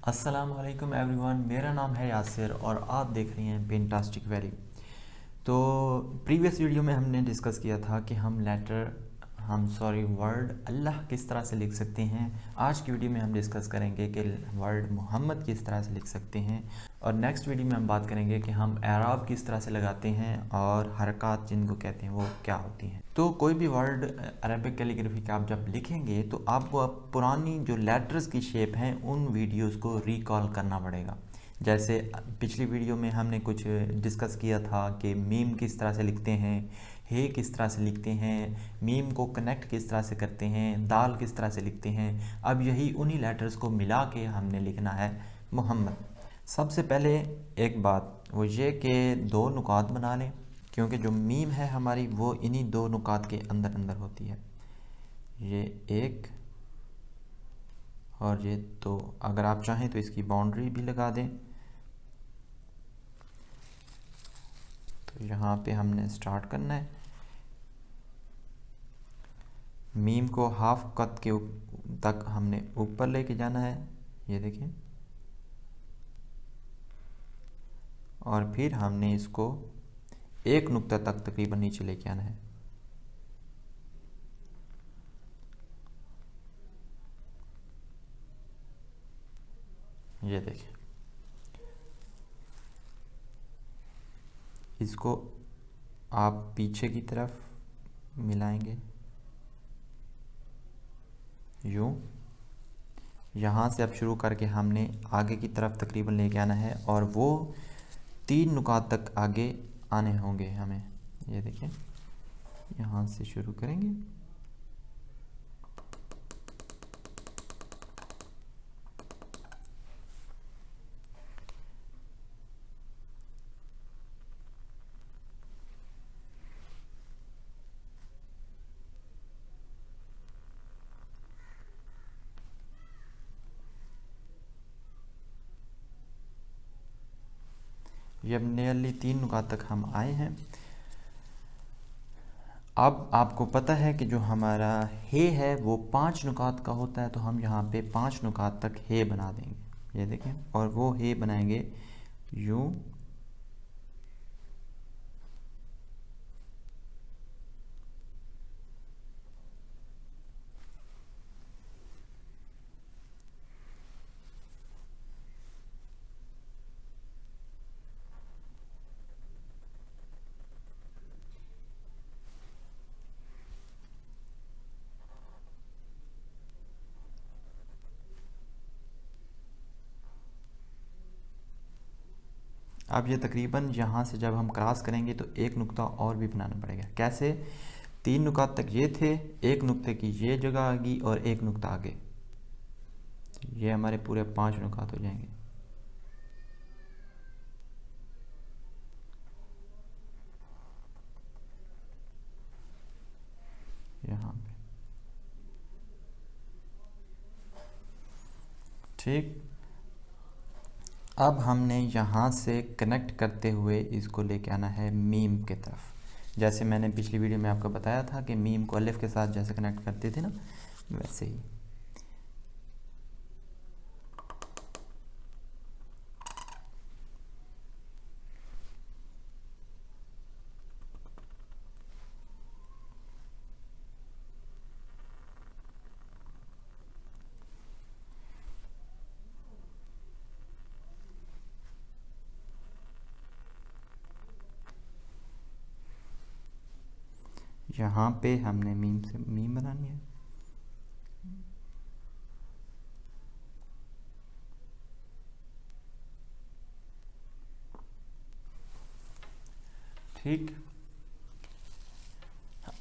अस्सलाम वालेकुम एवरीवन, मेरा नाम है यासिर और आप देख रहे हैं पेंटास्टिक वैली। तो प्रीवियस वीडियो में हमने डिस्कस किया था कि हम वर्ड अल्लाह किस तरह से लिख सकते हैं। आज की वीडियो में हम डिस्कस करेंगे कि वर्ड मोहम्मद किस तरह से लिख सकते हैं, और नेक्स्ट वीडियो में हम बात करेंगे कि हम एराब किस तरह से लगाते हैं और हरकत जिनको कहते हैं वो क्या होती हैं। तो कोई भी वर्ड अरबिक कैलीग्राफी का आप जब लिखेंगे तो आपको पुरानी जो लेटर्स की शेप हैं उन वीडियोस को रिकॉल करना पड़ेगा। जैसे पिछली वीडियो में हमने कुछ डिस्कस किया था कि मीम किस तरह से लिखते हैं, हे किस तरह से लिखते हैं, मीम को कनेक्ट किस तरह से करते हैं, दाल किस तरह से लिखते हैं। अब यही उन्हीं लेटर्स को मिला के हमने लिखना है मोहम्मद। सबसे पहले एक बात वो ये कि दो नुकात बना लें, क्योंकि जो मीम है हमारी वो इन्हीं दो नुकात के अंदर अंदर होती है। ये एक और ये दो। अगर आप चाहें तो इसकी बाउंड्री भी लगा दें। तो यहाँ पे हमने स्टार्ट करना है। मीम को हाफ कत के तक हमने ऊपर लेके जाना है, ये देखें। और फिर हमने इसको एक नुक्ता तक तकरीबन नीचे लेके आना है। ये देखें, इसको आप पीछे की तरफ मिलाएंगे यूँ। यहाँ से अब शुरू करके हमने आगे की तरफ तकरीबन लेके आना है और वो 3 नुकात तक आगे आने होंगे हमें। ये देखें, यहाँ से शुरू करेंगे ये। अब नियरली 3 नुकात तक हम आए हैं। अब आपको पता है कि जो हमारा हे है वो 5 नुकात का होता है, तो हम यहाँ पे 5 नुकात तक हे बना देंगे। ये देखें, और वो हे बनाएंगे यूँ। अब ये तकरीबन यहाँ से जब हम क्रॉस करेंगे तो एक नुक्ता और भी बनाना पड़ेगा। कैसे? 3 नुकात तक ये थे, एक नुक्ते की ये जगह आ गई और एक नुक्ता आगे। ये हमारे पूरे 5 नुकात हो जाएंगे। यहाँ पे ठीक। अब हमने यहाँ से कनेक्ट करते हुए इसको लेके आना है मीम के तरफ। जैसे मैंने पिछली वीडियो में आपको बताया था कि मीम को अलिफ के साथ जैसे कनेक्ट करते थे ना, वैसे ही। यहाँ पे हमने मीम से मीम बनानी है। ठीक।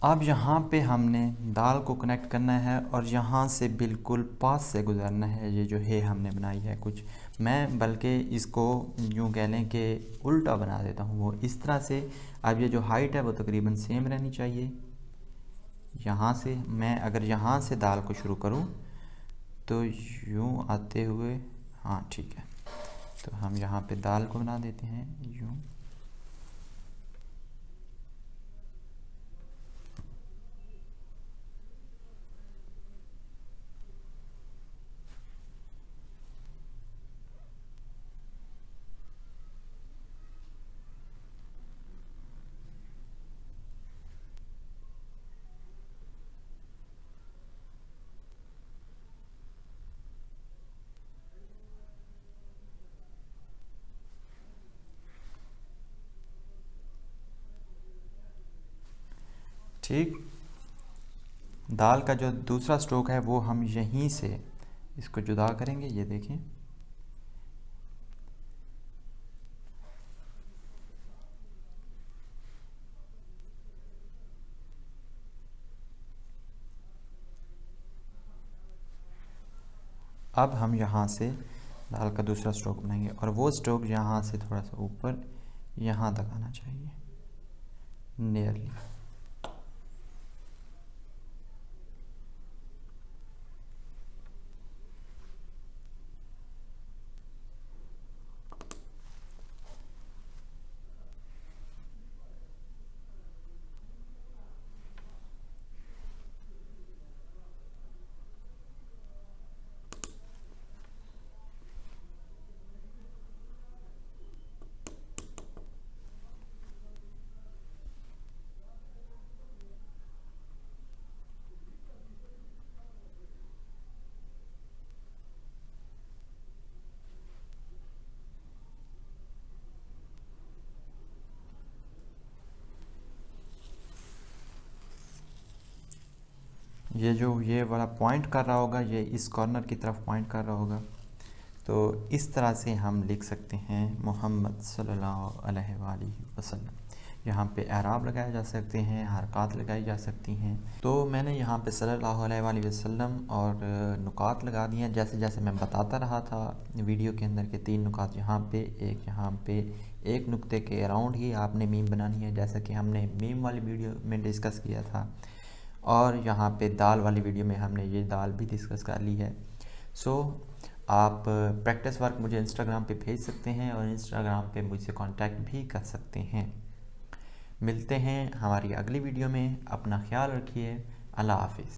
अब यहाँ पे हमने दाल को कनेक्ट करना है और यहाँ से बिल्कुल पास से गुजरना है। ये जो है हमने बनाई है कुछ, मैं बल्कि इसको यूँ कह लें कि उल्टा बना देता हूँ, वो इस तरह से। अब ये जो हाइट है वो तकरीबन सेम रहनी चाहिए। यहाँ से मैं अगर यहाँ से दाल को शुरू करूँ तो यूँ आते हुए, हाँ ठीक है, तो हम यहाँ पे दाल को बना देते हैं यूँ। ठीक। दाल का जो दूसरा स्ट्रोक है वो हम यहीं से इसको जुदा करेंगे, ये देखें। अब हम यहाँ से दाल का दूसरा स्ट्रोक बनाएंगे और वो स्ट्रोक यहाँ से थोड़ा सा ऊपर यहाँ तक आना चाहिए, नियरली। ये वाला पॉइंट कर रहा होगा, ये इस कॉर्नर की तरफ पॉइंट कर रहा होगा। तो इस तरह से हम लिख सकते हैं मोहम्मद सल्लल्लाहु अलैहि वसल्लम। यहाँ पे एराब लगाए जा सकते हैं, हरकत लगाई जा सकती हैं। तो मैंने यहाँ पे सल्लल्लाहु अलैहि वसल्लम और नुकात लगा दिए हैं। जैसे जैसे मैं बताता रहा था वीडियो के अंदर के 3 नुकात यहाँ पे, एक यहाँ पे, एक नुक्ते के अराउंड ही आपने मीम बनानी है, जैसा कि हमने मीम वाली वीडियो में डिस्कस किया था। और यहाँ पे दाल वाली वीडियो में हमने ये दाल भी डिस्कस कर ली है। सो आप प्रैक्टिस वर्क मुझे इंस्टाग्राम पे भेज सकते हैं और इंस्टाग्राम पे मुझसे कांटेक्ट भी कर सकते हैं। मिलते हैं हमारी अगली वीडियो में। अपना ख्याल रखिए। अल्लाह हाफिज़।